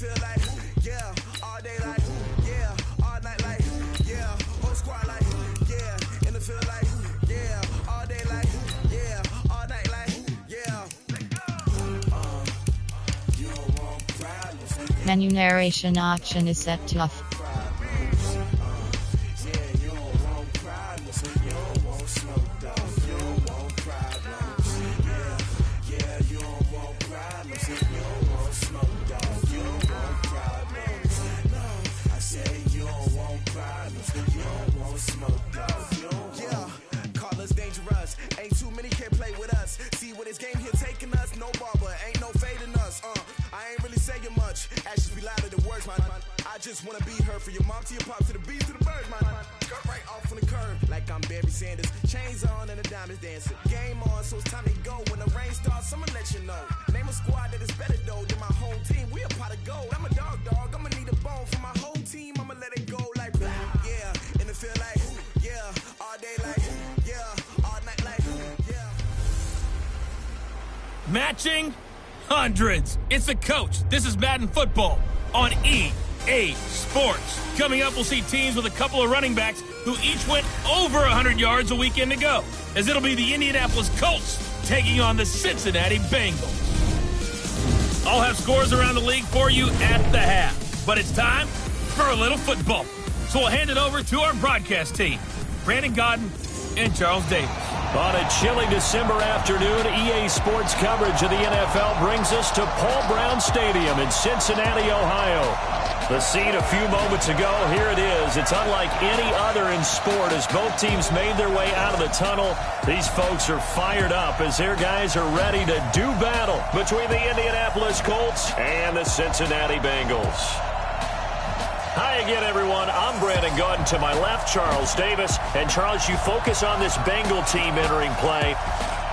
field like, yeah, all day like, yeah, all night like, yeah, whole squad like, yeah, in the field like, yeah, all day like, yeah, all night like, yeah. You don't want problems. Menu narration option is set to off. Ain't too many can play with us. See what this game here taking us. No barber, ain't no fading us. I ain't really saying much. Actions be louder than words, man. I just wanna be heard for your mom to your pop to the beat to the birds, man. Cut right off on the curb like I'm Barry Sanders. Chains on and the diamonds dancing. Game on, so it's time to go. When the rain starts, I'ma let you know. Name a squad that is better though than my home team. We a pot of gold. I'm a dog. I'ma need a bone for my whole team. I'ma let it go like, yeah. In the field like, yeah. All day like, yeah. Matching hundreds. It's the coach. This is Madden Football on EA Sports. Coming up, we'll see teams with a couple of running backs who each went over 100 yards a weekend ago, as it'll be the Indianapolis Colts taking on the Cincinnati Bengals. I'll have scores around the league for you at the half, but it's time for a little football. So we'll hand it over to our broadcast team, Brandon Godden and Charles Davis. On a chilly December afternoon, EA Sports coverage of the NFL brings us to Paul Brown Stadium in Cincinnati, Ohio. The scene a few moments ago, here it is. It's unlike any other in sport as both teams made their way out of the tunnel. These folks are fired up as their guys are ready to do battle between the Indianapolis Colts and the Cincinnati Bengals. Hi again, everyone. I'm Brandon Godden. To my left, Charles Davis. And, Charles, you focus on this Bengal team entering play.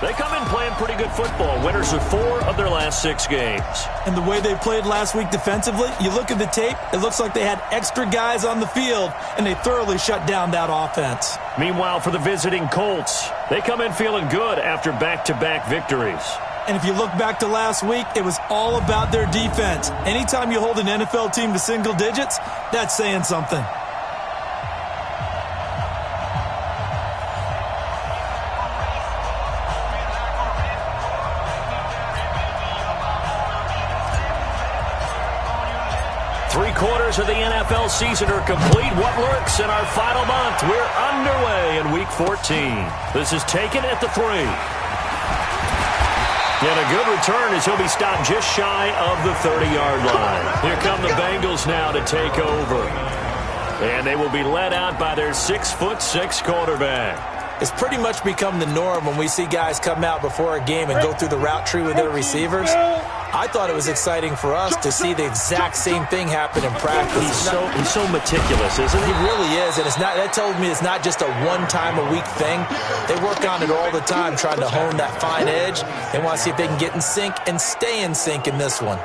They come in playing pretty good football. Winners of 4 of their last 6 games. And the way they played last week defensively, you look at the tape, it looks like they had extra guys on the field, and they thoroughly shut down that offense. Meanwhile, for the visiting Colts, they come in feeling good after back-to-back victories. And if you look back to last week, it was all about their defense. Anytime you hold an NFL team to single digits, that's saying something. Three-quarters of the NFL season are complete. What lurks in our final month? We're underway in Week 14. This is taken at the 3. And a good return as he'll be stopped just shy of the 30-yard line. Here come the Bengals now to take over. And they will be led out by their 6'6" quarterback. It's pretty much become the norm when we see guys come out before a game and go through the route tree with their receivers. I thought it was exciting for us to see the exact same thing happen in practice. He's so meticulous, isn't he? He really is, and that tells me it's not just a one-time-a-week thing. They work on it all the time, trying to hone that fine edge. They want to see if they can get in sync and stay in sync in this one.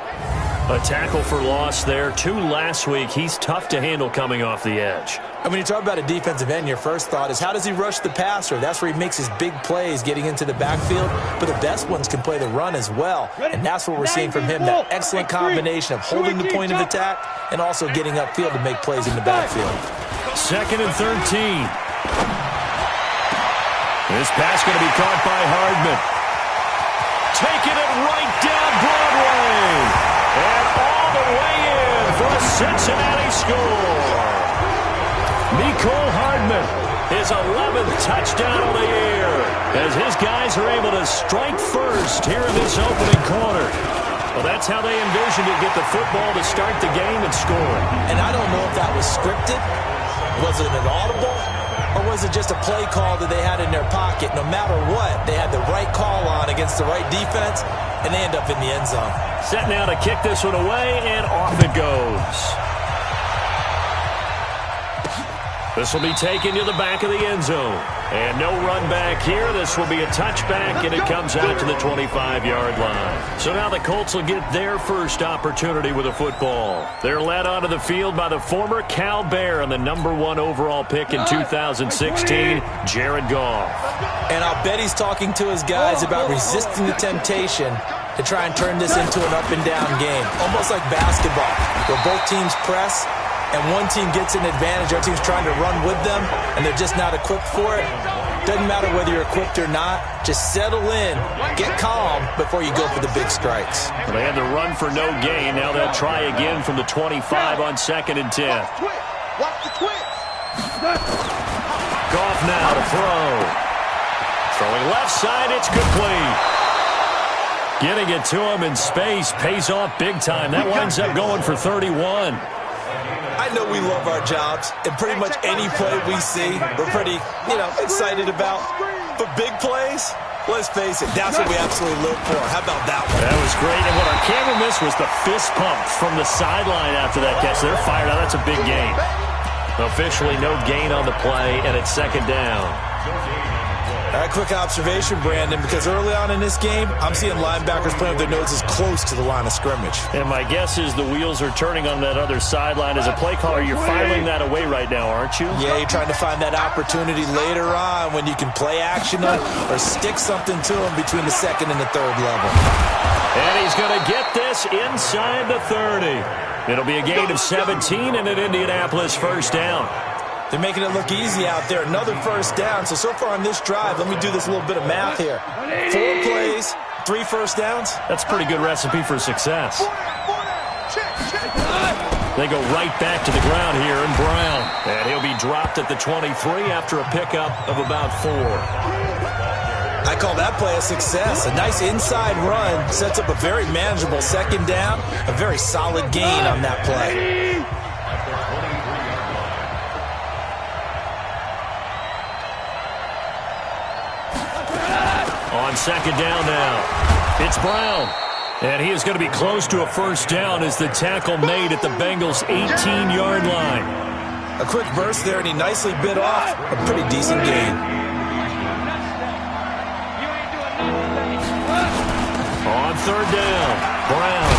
A tackle for loss there. 2 last week. He's tough to handle coming off the edge. And when you talk about a defensive end, your first thought is how does he rush the passer? That's where he makes his big plays getting into the backfield. But the best ones can play the run as well. And that's what we're seeing from him, that excellent combination of holding the point of attack and also getting upfield to make plays in the backfield. 2nd and 13. This pass going to be caught by Hardman. Taking it right down Broadway. And all the way in for a Cincinnati score. Mecole Hardman, his 11th touchdown of the year, as his guys are able to strike first here in this opening quarter. Well, that's how they envisioned to get the football to start the game and score. And I don't know if that was scripted. Was it an audible? Or was it just a play call that they had in their pocket? No matter what, they had the right call on against the right defense, and they end up in the end zone. Set now to kick this one away, and off it goes. This will be taken to the back of the end zone. And no run back here. This will be a touchback, and it comes out to the 25-yard line. So now the Colts will get their first opportunity with a football. They're led onto the field by the former Cal Bear and the #1 overall pick in 2016, Jared Goff. And I'll bet he's talking to his guys about resisting the temptation to try and turn this into an up-and-down game, almost like basketball, where both teams press and one team gets an advantage, other team's trying to run with them, and they're just not equipped for it. Doesn't matter whether you're equipped or not. Just settle in, get calm before you go for the big strikes. Well, they had to run for no gain. Now they'll try again from the 25 on 2nd and 10. Watch the twitch. Goff now to throw. Throwing left side, it's complete. Getting it to him in space pays off big time. That winds up going for 31. I know we love our jobs, and pretty much any play we see, we're pretty, excited about. But big plays, let's face it, that's what we absolutely live for. How about that one? That was great, and what our camera missed was the fist pump from the sideline after that catch. They're fired out. That's a big gain. Officially no gain on the play, and it's 2nd down. All right, quick observation, Brandon, because early on in this game, I'm seeing linebackers playing with their noses close to the line of scrimmage. And my guess is the wheels are turning on that other sideline. As a play caller, you're filing that away right now, aren't you? Yeah, you're trying to find that opportunity later on when you can play action up or stick something to them between the 2nd and the 3rd level. And he's going to get this inside the 30. It'll be a gain of 17 and an Indianapolis 1st down. They're making it look easy out there. Another 1st down. So far on this drive, let me do this little bit of math here. 4 plays, 3 1st downs. That's a pretty good recipe for success. They go right back to the ground here in Brown. And he'll be dropped at the 23 after a pickup of about 4. I call that play a success. A nice inside run sets up a very manageable 2nd down. A very solid gain on that play. On 2nd down now, it's Brown. And he is going to be close to a 1st down as the tackle made at the Bengals' 18-yard line. A quick burst there, and he nicely bit off a pretty decent gain. On 3rd down, Brown.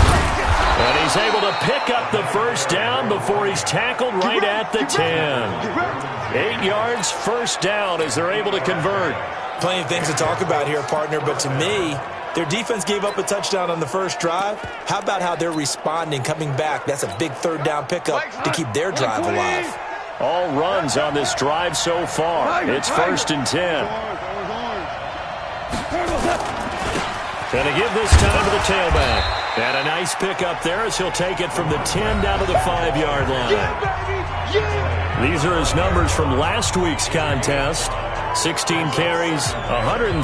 And he's able to pick up the 1st down before he's tackled right at the 10. 8 yards, 1st down as they're able to convert. Plenty of things to talk about here, partner, but to me, their defense gave up a touchdown on the 1st drive. How about how they're responding, coming back? That's a big 3rd down pickup to keep their drive alive. All runs on this drive so far. It's 1st and 10. Going to give this time to the tailback. And a nice pickup there as he'll take it from the 10 down to the 5-yard line. These are his numbers from last week's contest. 16 carries, 136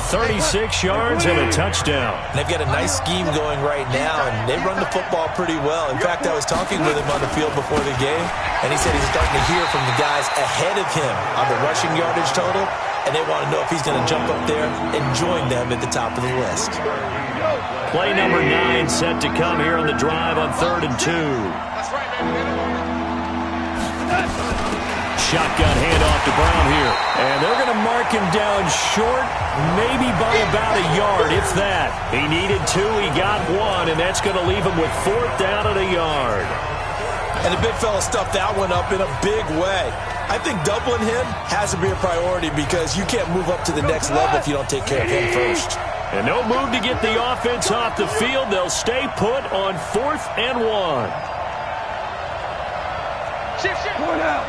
yards, and a touchdown. They've got a nice scheme going right now, and they run the football pretty well. In fact, I was talking with him on the field before the game, and he said he's starting to hear from the guys ahead of him on the rushing yardage total, and they want to know if he's going to jump up there and join them at the top of the list. Play number 9 set to come here on the drive on 3rd and 2. Shotgun handoff to Brown here. And they're going to mark him down short, maybe by about a yard, if that. He needed 2, he got 1, and that's going to leave him with 4th down and a yard. And the big fella stuffed that one up in a big way. I think doubling him has to be a priority because you can't move up to the next level if you don't take care of him first. And no move to get the offense off the field. They'll stay put on 4th and 1. Shift. Going out.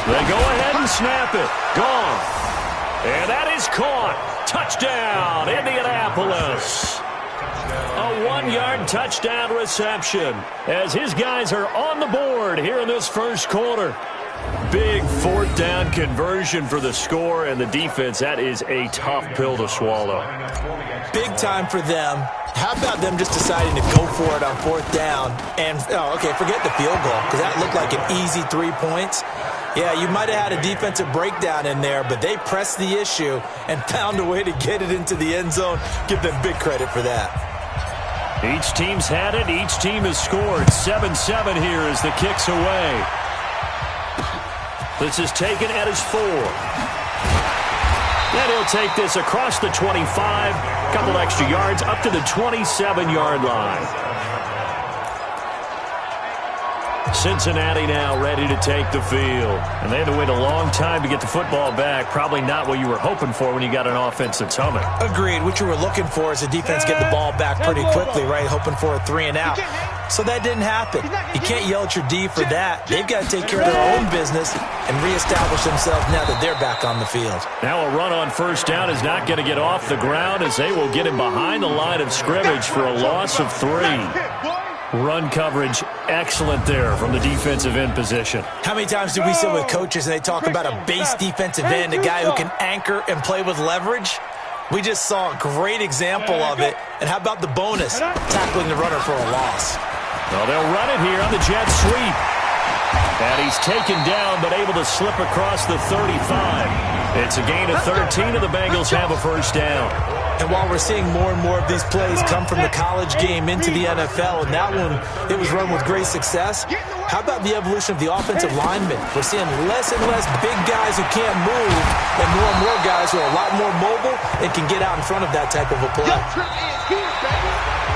They go ahead and snap it. Gone. And that is caught. Touchdown, Indianapolis. A 1-yard touchdown reception as his guys are on the board here in this 1st quarter. Big 4th down conversion for the score, and the defense, that is a tough pill to swallow. Big time for them. How about them just deciding to go for it on 4th down? And, forget the field goal, because that looked like an easy 3 points. Yeah, you might have had a defensive breakdown in there, but they pressed the issue and found a way to get it into the end zone. Give them big credit for that. Each team's had it. Each team has scored. 7-7 here as the kick's away. This is taken at his 4. And he'll take this across the 25. Couple extra yards up to the 27-yard line. Cincinnati now ready to take the field. And they had to wait a long time to get the football back. Probably not what you were hoping for when you got an offense that's humming. Agreed. What you were looking for is the defense get the ball back pretty quickly, right? Hoping for a 3 and out. So that didn't happen. You can't yell at your D for that. They've got to take care of their own business and reestablish themselves now that they're back on the field. Now a run on first down is not going to get off the ground as they will get him behind the line of scrimmage for a loss of 3. Run coverage excellent there from the defensive end position. How many times do we sit with coaches and they talk about a base defensive end, a guy who can anchor and play with leverage? We just saw a great example of it. And how about the bonus? Tackling the runner for a loss. Well, they'll run it here on the jet sweep. And he's taken down but able to slip across the 35. It's a gain of 13 and the Bengals have a first down. And while we're seeing more and more of these plays come from the college game into the NFL, and that one, it was run with great success, how about the evolution of the offensive linemen? We're seeing less and less big guys who can't move and more guys who are a lot more mobile and can get out in front of that type of a play.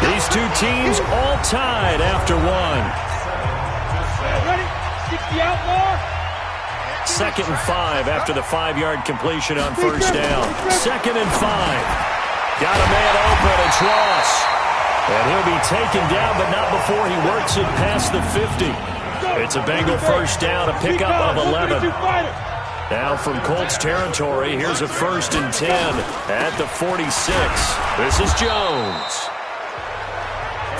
These two teams all tied after one. Second and 5 after the 5-yard completion on first down. Second and 5. Got a man open. It's Ross. And he'll be taken down, but not before he works it past the 50. It's a Bengal first down, a pickup of 11. Now from Colts territory, here's a 1st and 10 at the 46. This is Jones.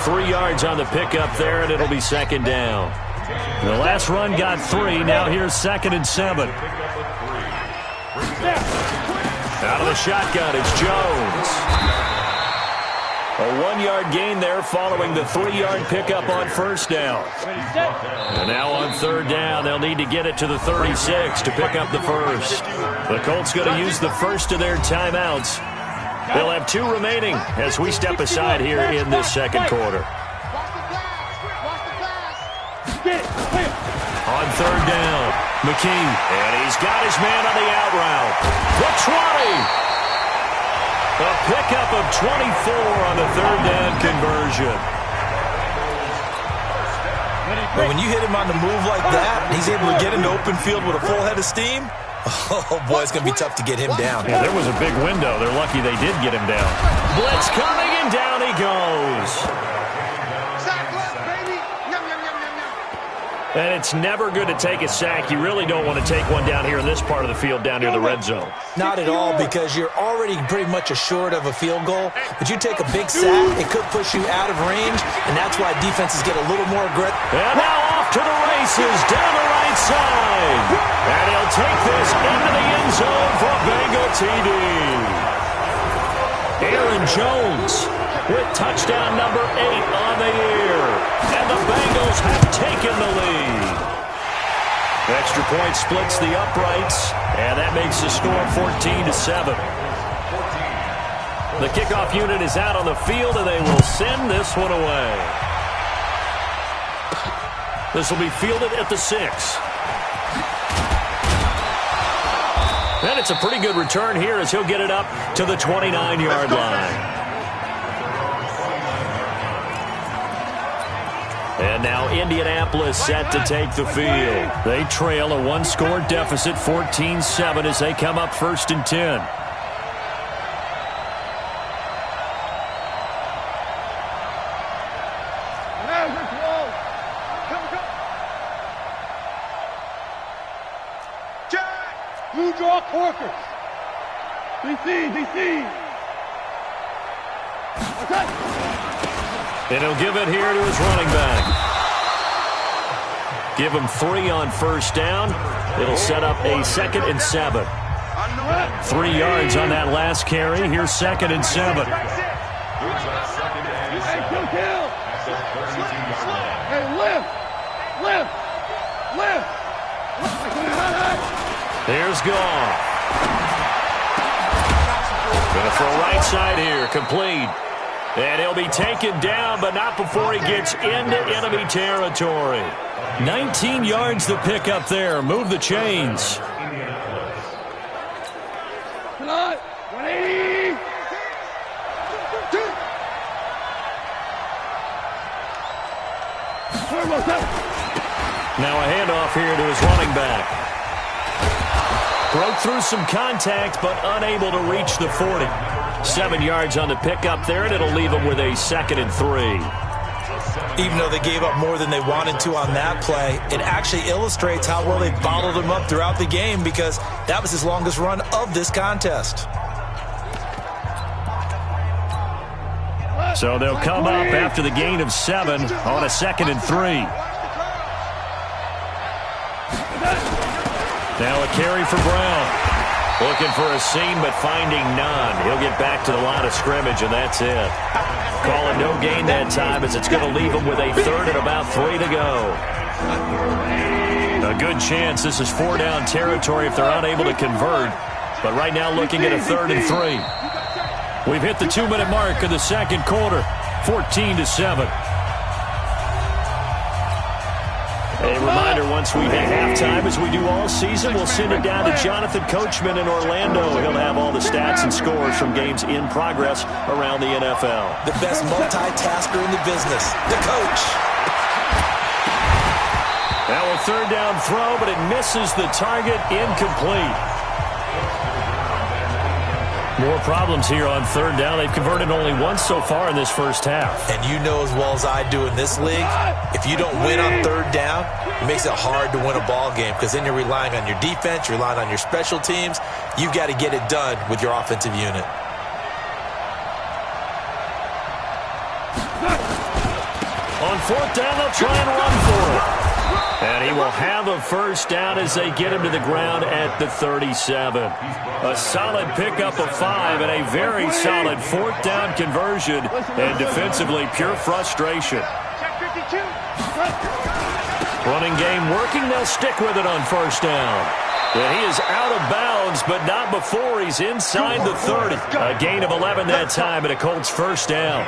3 yards on the pickup there, and it'll be second down. The last run got 3. Now here's 2nd and 7. Out of the shotgun, it's Jones. A 1-yard gain there following the 3-yard pickup on first down. And now on third down, they'll need to get it to the 36 to pick up the first. The Colts going to use the first of their timeouts. They'll have 2 remaining as we step aside here in this second quarter. On third down, McKee. And he's got his man on the out route. The 20. A pickup of 24 on the third down conversion. But when you hit him on the move like that, he's able to get into open field with a full head of steam. Oh, boy, it's going to be tough to get him down. Yeah, there was a big window. They're lucky they did get him down. Blitz coming, and down he goes. And it's never good to take a sack. You really don't want to take one down here in this part of the field, down near the red zone. Not at all, because you're already pretty much assured of a field goal. But you take a big sack, it could push you out of range, and that's why defenses get a little more aggressive. And now off to the races, down the right side. And he'll take this into the end zone for Bengal TD. Aaron Jones with touchdown number 8 on the year. And the Bengals have taken the lead. Extra point splits the uprights, and that makes the score 14-7. The kickoff unit is out on the field, and they will send this one away. This will be fielded at the 6. And it's a pretty good return here as he'll get it up to the 29-yard line. And now Indianapolis set to take the field. They trail a 1-score deficit, 14-7, as they come up 1st and 10. Blue draw Corkers. BC. And he'll give it here to his running back. Give him 3 on first down. It'll set up a 2nd and 7. 3 yards on that last carry. Here's 2nd and 7. Hey, lift. Here's Goff. Gonna throw right side here, complete. And he'll be taken down, but not before he gets into enemy territory. 19 yards to pick up there. Move the chains. Now a handoff here to his running back. Broke through some contact, but unable to reach the 40. 7 yards on the pickup there, and it'll leave him with a 2nd and 3. Even though they gave up more than they wanted to on that play, it actually illustrates how well they bottled him up throughout the game because that was his longest run of this contest. So they'll come up after the gain of 7 on a 2nd and 3. Now a carry for Brown. Looking for a seam, but finding none. He'll get back to the line of scrimmage, and that's it. Calling no gain that time as it's going to leave him with a 3rd and about 3 to go. A good chance this is 4-down territory if they're unable to convert. But right now looking at a 3rd and 3. We've hit the 2-minute mark of the second quarter, 14-7. A reminder, once we hit halftime, as we do all season, we'll send it down to Jonathan Coachman in Orlando. He'll have all the stats and scores from games in progress around the NFL. The best multitasker in the business, the coach. Now a 3rd down throw, but it misses the target, incomplete. More problems here on 3rd down. They've converted only once so far in this first half. And you know as well as I do in this league, if you don't win on 3rd down, it makes it hard to win a ball game because then you're relying on your defense, you're relying on your special teams. You've got to get it done with your offensive unit. On 4th down, they'll try and run for it. And he will have a 1st down as they get him to the ground at the 37. A solid pickup of 5 and a very solid 4th down conversion. And defensively, pure frustration. Running game working. They'll stick with it on 1st down. And he is out of bounds, but not before he's inside the 30. A gain of 11 that time and a Colts 1st down.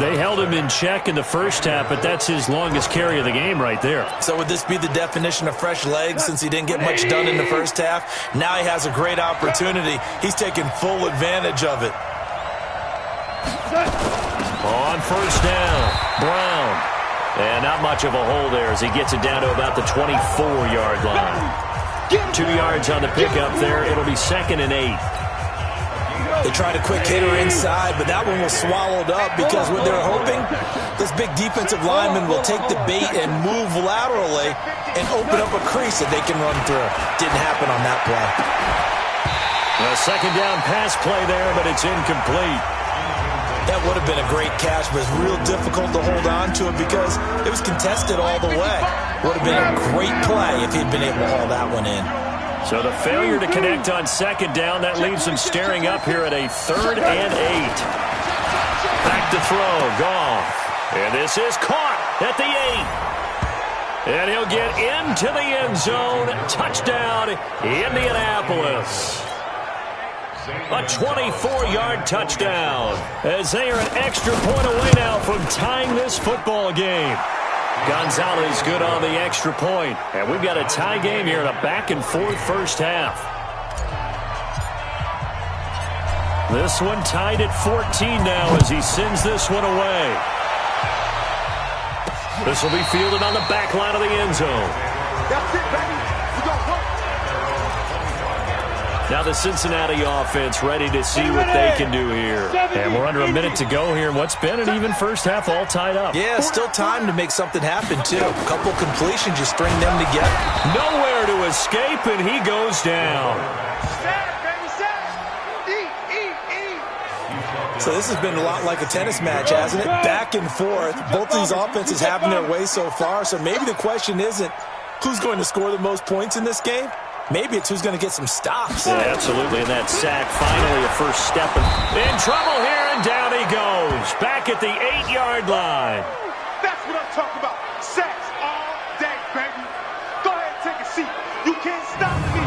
They held him in check in the first half, but that's his longest carry of the game right there. So would this be the definition of fresh legs since he didn't get much done in the first half? Now he has a great opportunity. He's taking full advantage of it. On 1st down, Brown. And not much of a hole there as he gets it down to about the 24-yard line. 2 yards on the pickup there. It'll be 2nd and 8. They tried a quick hitter inside, but that one was swallowed up because what they're hoping, this big defensive lineman will take the bait and move laterally and open up a crease that they can run through. Didn't happen on that play. A 2nd down pass play there, but it's incomplete. That would have been a great catch, but it's real difficult to hold on to it because it was contested all the way. Would have been a great play if he'd been able to haul that one in. So the failure to connect on 2nd down, that leaves him staring up here at a 3rd and 8. Back to throw, Goff. And this is caught at the 8. And he'll get into the end zone. Touchdown, Indianapolis. A 24-yard touchdown as they are an extra point away now from tying this football game. Gonzalez good on the extra point. And we've got a tie game here in a back-and-forth first half. This one tied at 14 now as he sends this one away. This will be fielded on the back line of the end zone. That's it, baby. We got work. Now the Cincinnati offense ready to see what they can do here. And we're under a minute to go here in what's been an even first half all tied up. Yeah, still time to make something happen, too. A couple completions, you string them together. Nowhere to escape, and he goes down. So this has been a lot like a tennis match, hasn't it? Back and forth. Both these offenses having their way so far. So maybe the question isn't who's going to score the most points in this game. Maybe it's who's going to get some stops. Yeah, absolutely. And that sack, finally a first step. In trouble here, and down he goes. Back at the 8-yard line. That's what I'm talking about. Sacks all day, baby. Go ahead and take a seat. You can't stop me.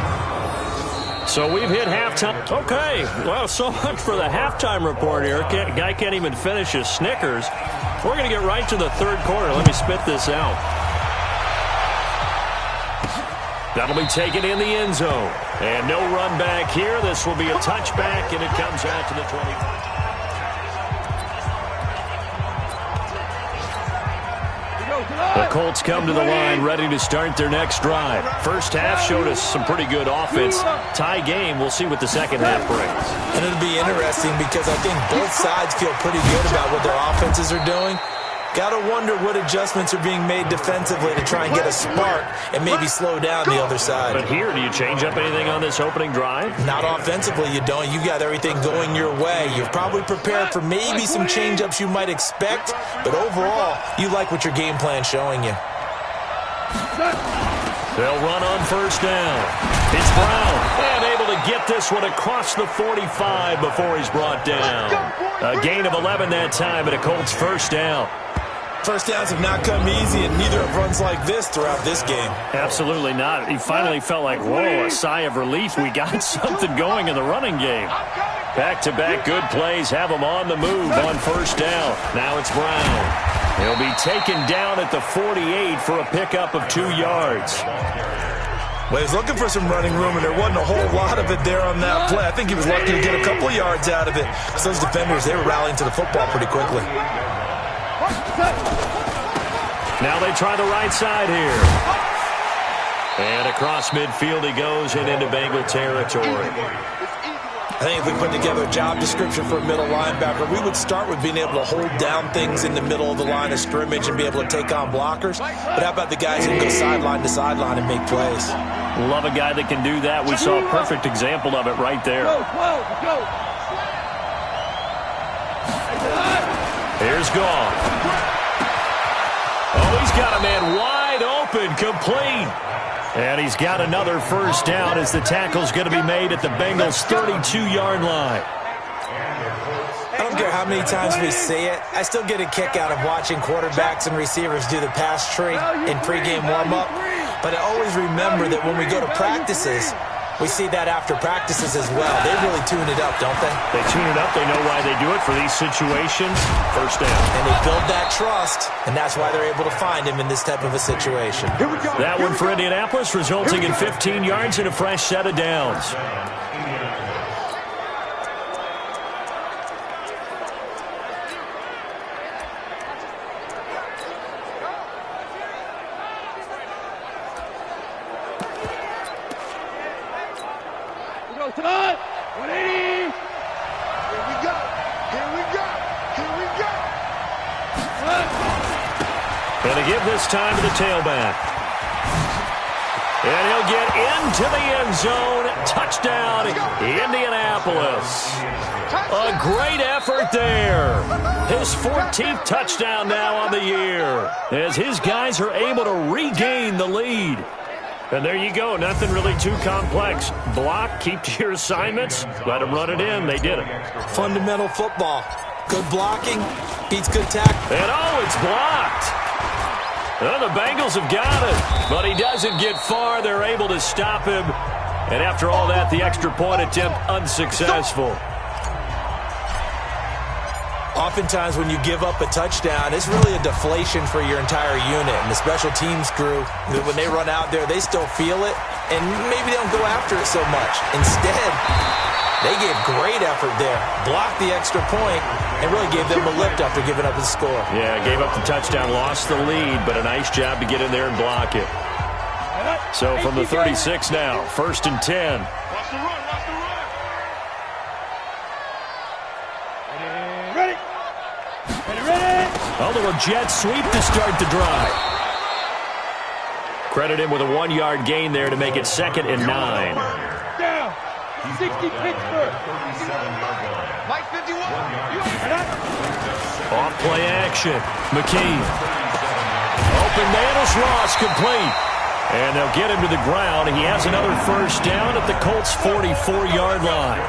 So we've hit halftime. Okay, well, so much for the halftime report here. Guy can't even finish his Snickers. We're going to get right to the third quarter. Let me spit this out. That'll be taken in the end zone. And no run back here. This will be a touchback, and it comes out to the 25. The Colts come to the line ready to start their next drive. First half showed us some pretty good offense. Tie game, we'll see what the second half brings. And it'll be interesting because I think both sides feel pretty good about what their offenses are doing. Got to wonder what adjustments are being made defensively to try and get a spark and maybe slow down the other side. But here, do you change up anything on this opening drive? Not offensively, you don't. You got everything going your way. You're probably prepared for maybe some change-ups you might expect, but overall, you like what your game plan's showing you. They'll run on first down. It's Brown, and able to get this one across the 45 before he's brought down. A gain of 11 that time, and a Colts first down. First downs have not come easy, and neither have runs like this throughout this game. Absolutely not. He finally felt like, whoa, a sigh of relief. We got something going in the running game. Back-to-back good plays have him on the move on first down. Now it's Brown. He'll be taken down at the 48 for a pickup of 2 yards. Well, he was looking for some running room, and there wasn't a whole lot of it there on that play. I think he was lucky to get a couple yards out of it. So those defenders, they were rallying to the football pretty quickly. Now they try the right side here. And across midfield he goes and into Bengal territory. I think if we put together a job description for a middle linebacker, we would start with being able to hold down things in the middle of the line of scrimmage and be able to take on blockers. But how about the guys who can go sideline to sideline and make plays? Love a guy that can do that. We saw a perfect example of it right there. Here's Goff. Oh, he's got a man wide open, complete. And he's got another first down as the tackle's going to be made at the Bengals' 32-yard line. I don't care how many times we see it. I still get a kick out of watching quarterbacks and receivers do the pass tree in pregame warm-up. But I always remember that when we go to practices, we see that after practices as well. They really tune it up, don't they? They tune it up. They know why they do it for these situations. First down. And they build that trust, and that's why they're able to find him in this type of a situation. That one for Indianapolis, resulting in 15 yards and a fresh set of downs. Time! 180! Here we go! Here we go! Here we go! Going to give this time to the tailback. And he'll get into the end zone. Touchdown, Indianapolis. A great effort there. His 14th touchdown now on the year, as his guys are able to regain the lead. And there you go. Nothing really too complex. Block, keep to your assignments, let them run it in. They did it. Fundamental football. Good blocking beats good tackle. And oh, it's blocked. Well, the Bengals have got it, but he doesn't get far. They're able to stop him. And after all that, the extra point attempt unsuccessful. Oftentimes when you give up a touchdown, it's really a deflation for your entire unit. And the special teams crew, when they run out there, they still feel it, and maybe they don't go after it so much. Instead, they gave great effort there, blocked the extra point, and really gave them a lift after giving up the score. Yeah, gave up the touchdown, lost the lead, but a nice job to get in there and block it. So from the 36 now, 1st and 10. Watch the run, watch the run! A little jet sweep to start the drive. Credit him with a 1-yard gain there to make it 2nd and 9. Down! 60 Pittsburgh! Mike 51! Off play action. McKee. Open man is Ross, complete. And they'll get him to the ground. He has another first down at the Colts' 44-yard line.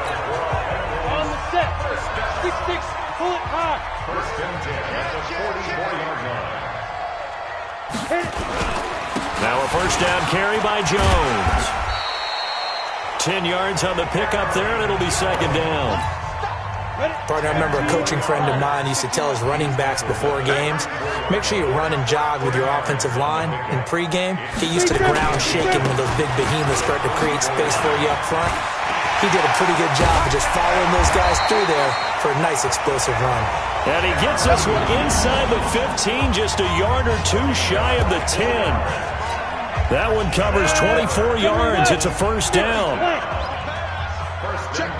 On the set. 6-6, pull it high. First and 10 at the 44-yard line. Now a first down carry by Jones. 10 yards on the pickup there, and it'll be 2nd down. Partner, I remember a coaching friend of mine used to tell his running backs before games, make sure you run and jog with your offensive line in pregame. Get used to the ground shaking when those big behemoths start to create space for you up front. he did a pretty good job of just following those guys through there for a nice explosive run. And he gets this one inside the 15, just a yard or two shy of the 10. That one covers 24 yards. It's a first down. Check.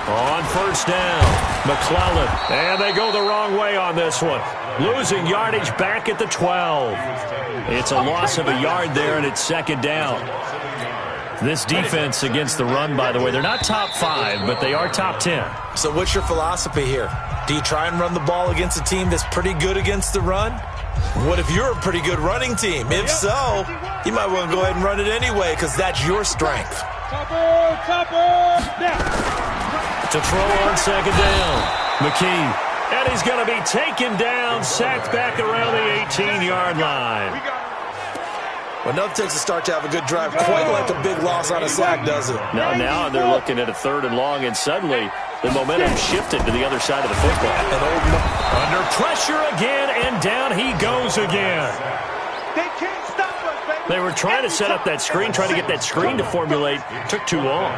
On first down, McClellan. And they go the wrong way on this one. Losing yardage back at the 12. It's a loss of a yard there, and it's second down. This defense against the run, by the way, they're not top 5, but they are top 10. So what's your philosophy here? Do you try and run the ball against a team that's pretty good against the run? What if you're a pretty good running team? If so, you might want to go ahead and run it anyway because that's your strength. To throw on second down, McKee. And he's going to be taken down, sacked back around the 18-yard line. Well, nothing takes a start to have a good drive quite like a big loss on a sack, does it? Now they're looking at a 3rd and long, and suddenly the momentum shifted to the other side of the football. Under pressure again, and down he goes again. They can't stop us, baby. They were trying to set up that screen, trying to get that screen to formulate. Took too long.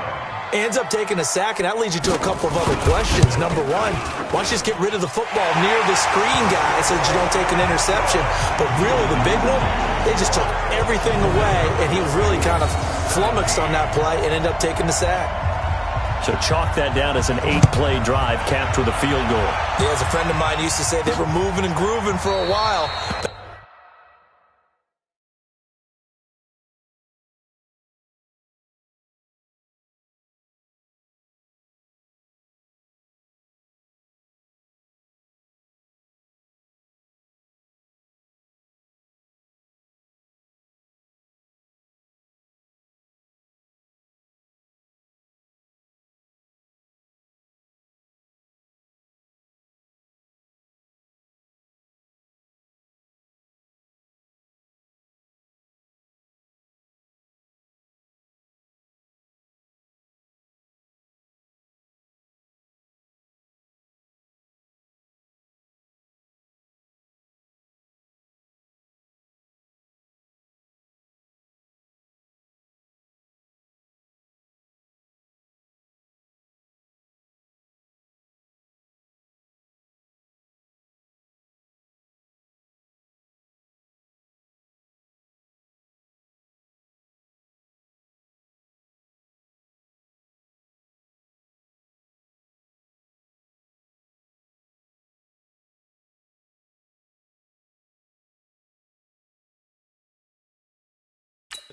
Ends up taking a sack, and that leads you to a couple of other questions. Number one, why don't you just get rid of the football near the screen guy so that you don't take an interception? But really, the big one, they just took everything away, and he was really kind of flummoxed on that play and ended up taking the sack. So chalk that down as an 8-play drive capped with a field goal. Yeah, as a friend of mine used to say, they were moving and grooving for a while.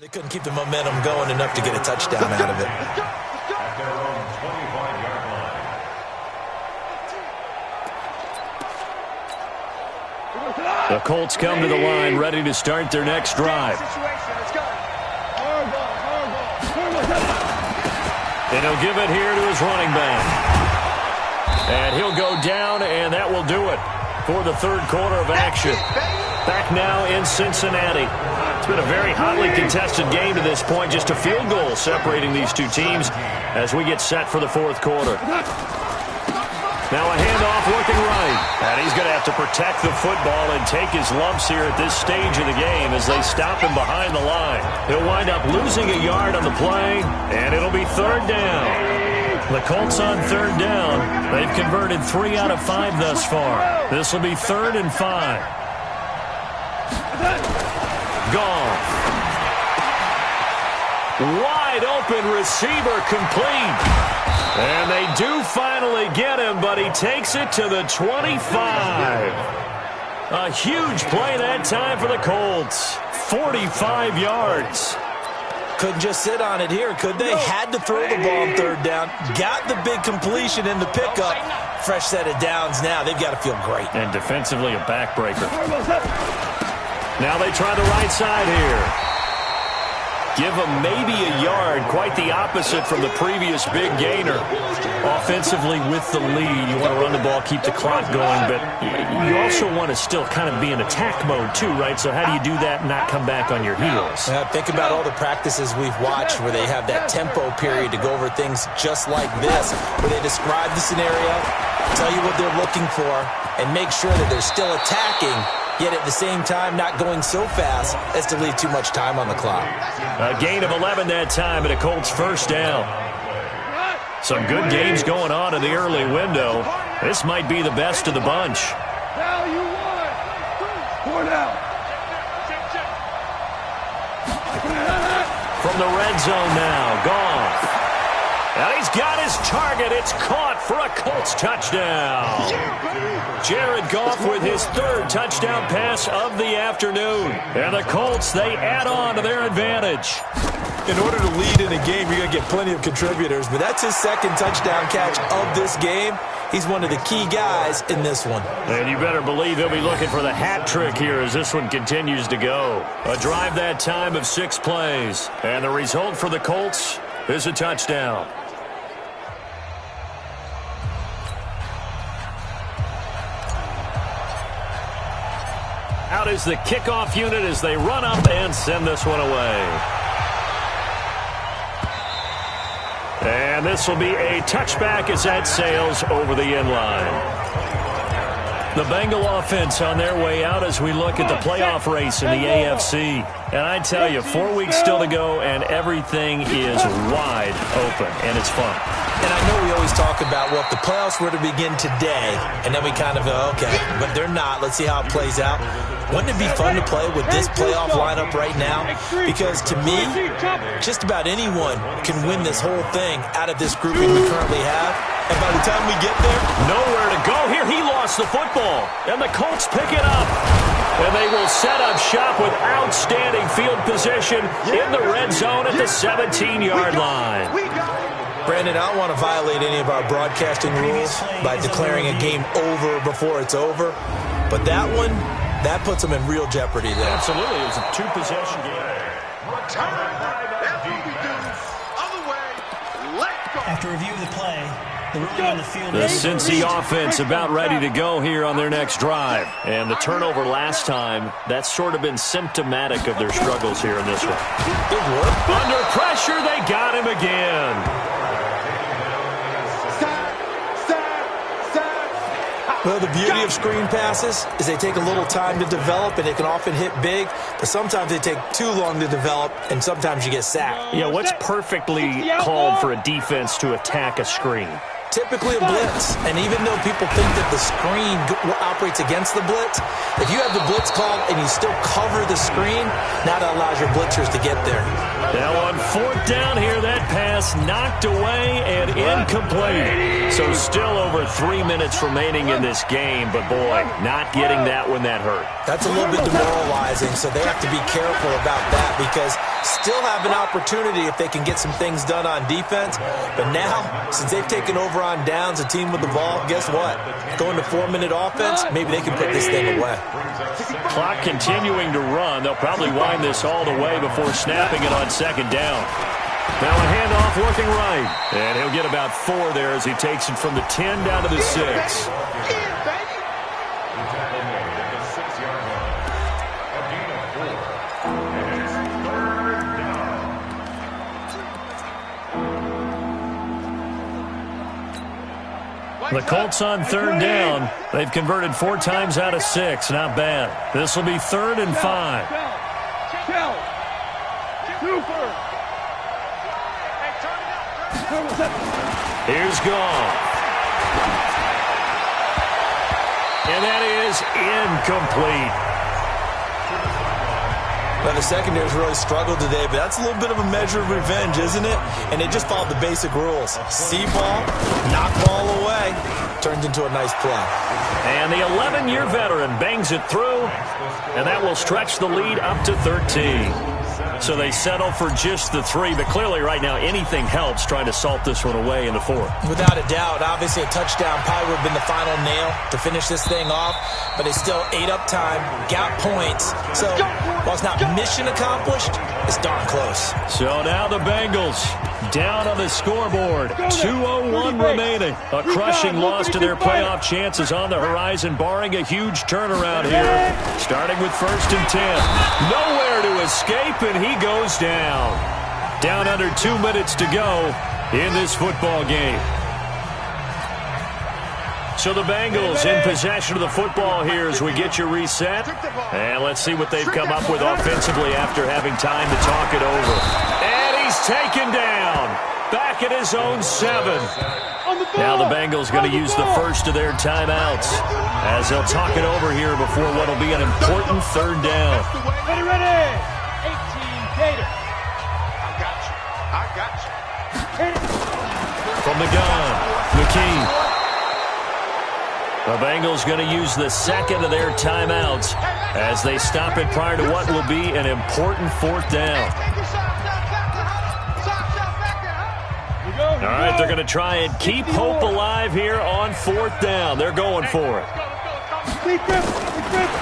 They couldn't keep the momentum going enough to get a touchdown out of it. At their own 25-yard line. The Colts come to the line ready to start their next drive. And he'll give it here to his running back. And he'll go down, and that will do it for the third quarter of action. Back now in Cincinnati. It's been a very hotly contested game to this point. Just a field goal separating these two teams as we get set for the fourth quarter. Now a handoff looking right. And he's going to have to protect the football and take his lumps here at this stage of the game as they stop him behind the line. He'll wind up losing a yard on the play, and it'll be third down. The Colts on third down. They've converted 3 out of 5 thus far. This will be 3rd and 5. Gone. Wide open receiver complete. And they do finally get him, but he takes it to the 25. A huge play that time for the Colts. 45 yards. Couldn't just sit on it here, could they? Had to throw the ball on third down. Got the big completion in the pickup. Fresh set of downs now. They've got to feel great. And defensively a backbreaker. Now they try the right side here. Give them maybe a yard. Quite the opposite from the previous big gainer. Offensively with the lead, you want to run the ball, keep the clock going, but you also want to still kind of be in attack mode too, right? So how do you do that and not come back on your heels? Think about all the practices we've watched where they have that tempo period to go over things just like this, where they describe the scenario, tell you what they're looking for, and make sure that they're still attacking yet at the same time not going so fast as to leave too much time on the clock. A gain of 11 that time, and a Colts first down. Some good games going on in the early window. This might be the best of the bunch. Now you won. 4 down. From the red zone now, Goff. And he's got his target. It's caught for a Colts touchdown. Jared Goff with his 3rd touchdown pass of the afternoon. And the Colts, they add on to their advantage. In order to lead in a game, you're going to get plenty of contributors, but that's his 2nd touchdown catch of this game. He's one of the key guys in this one. And you better believe he'll be looking for the hat trick here as this one continues to go. A drive that time of 6 plays. And the result for the Colts is a touchdown. Out is the kickoff unit as they run up and send this one away. And this will be a touchback as that sails over the end line. The Bengal offense on their way out as we look at the playoff race in the AFC. And I tell you, 4 weeks still to go, and everything is wide open, and it's fun. And I know we always talk about, well, if the playoffs were to begin today, and then we kind of go, okay, but they're not. Let's see how it plays out. Wouldn't it be fun to play with this playoff lineup right now? Because to me, just about anyone can win this whole thing out of this grouping we currently have. And by the time we get there, nowhere to go here. He lost the football, and the Colts pick it up. And they will set up shop with outstanding field position in the red zone at the 17-yard line. Brandon, I don't want to violate any of our broadcasting rules by declaring a game over before it's over. But that one, that puts them in real jeopardy there. Absolutely. It was a 2-possession game. That's what we do. Other way, let's go. After review of the play, the ruling on the field. The Cincy offense about ready to go here on their next drive. And the turnover last time, that's sort of been symptomatic of their struggles here in this one. Good work. Under pressure, they got him again. Well, the beauty of screen passes is they take a little time to develop, and they can often hit big, but sometimes they take too long to develop, and sometimes you get sacked. Yeah, what's perfectly called for a defense to attack a screen? Typically a blitz, and even though people think that the screen operates against the blitz, if you have the blitz called and you still cover the screen, that allows your blitzers to get there. Now on 4th down here, that pass knocked away and incomplete. So still over 3 minutes remaining in this game, but boy, not getting that one that hurt. That's a little bit demoralizing, so they have to be careful about that because still have an opportunity if they can get some things done on defense. But now, since they've taken over on downs, a team with the ball, guess what? Going to 4-minute offense, maybe they can put this thing away. Clock continuing to run. They'll probably wind this all the way before snapping it on 2nd down. Now a handoff looking right. And he'll get about 4 there as he takes it from the 10 down to the 6. The Colts on 3rd down. They've converted 4 times out of 6. Not bad. This will be 3rd and 5. Here's Goff. And that is incomplete. Well, the secondary's really struggled today, but that's a little bit of a measure of revenge, isn't it? And they just followed the basic rules. See ball, knock ball away, turns into a nice play. And the 11-year veteran bangs it through, and that will stretch the lead up to 13. So they settle for just the 3, but clearly right now anything helps trying to salt this one away in the 4th. Without a doubt, obviously a touchdown probably would have been the final nail to finish this thing off, but it's still ate up time, got points. So while it's not mission accomplished, it's darn close. So now the Bengals down on the scoreboard. 2:01 remaining. A crushing loss to their playoff chances on the horizon, barring a huge turnaround here. Starting with 1st and 10. Nowhere to escape, and he goes down. Down under 2 minutes to go in this football game. So the Bengals in possession of the football here as we get you reset. And let's see what they've come up with offensively after having time to talk it over. And he's taken down. Back at his own 7. Now the Bengals going to use the first of their timeouts as they'll talk it over here before what will be an important third down. Ready. 18, Gator. I got you. From the gun, McKee. The Bengals going to use the second of their timeouts as they stop it prior to what will be an important fourth down. All right, they're going to try and keep hope alive here on fourth down. They're going for it.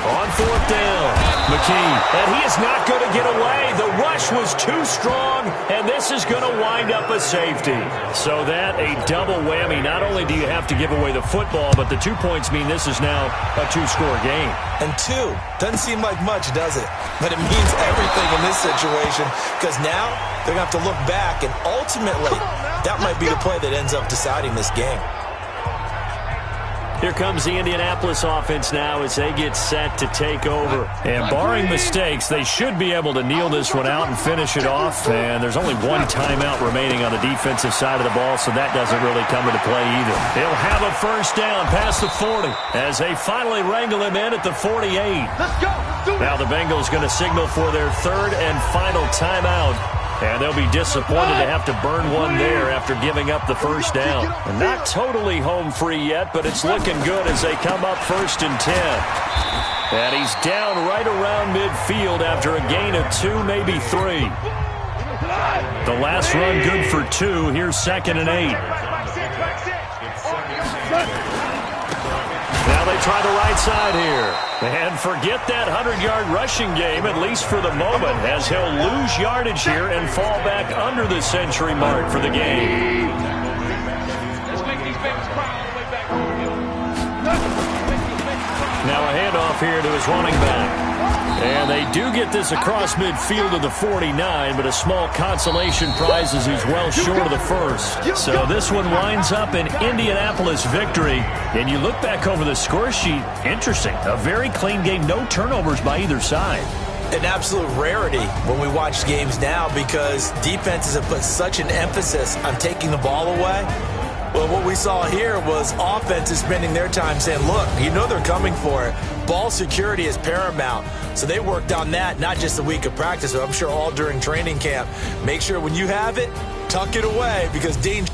On fourth down, McKee. And he is not going to get away. The rush was too strong, and this is going to wind up a safety. So that a double whammy. Not only do you have to give away the football, but the 2 points mean this is now a 2-score game. And 2 doesn't seem like much, does it? But it means everything in this situation because now they're going to have to look back, and ultimately that might be the play that ends up deciding this game. Here comes the Indianapolis offense now as they get set to take over. And barring mistakes, they should be able to kneel this one out and finish it off. And there's only one timeout remaining on the defensive side of the ball, so that doesn't really come into play either. He'll have a first down past the 40 as they finally wrangle him in at the 48. Now the Bengals going to signal for their third and final timeout. And they'll be disappointed to have to burn one there after giving up the first down. And not totally home free yet, but it's looking good as they come up 1st and 10. And he's down right around midfield after a gain of 2, maybe 3. The last run good for 2. Here's 2nd and 8. Now they try the right side here. And forget that 100-yard rushing game, at least for the moment, as he'll lose yardage here and fall back under the century mark for the game. Let's make these babies cry all the way back home. Now a handoff here to his running back. And they do get this across midfield to the 49, but a small consolation prize as he's well short of the first. So this one winds up an Indianapolis victory. And you look back over the score sheet, interesting. A very clean game, no turnovers by either side. An absolute rarity when we watch games now because defenses have put such an emphasis on taking the ball away. Well, what we saw here was offenses spending their time saying, look, you know they're coming for it. Ball security is paramount. So they worked on that, not just a week of practice, but I'm sure all during training camp. Make sure when you have it, tuck it away because danger.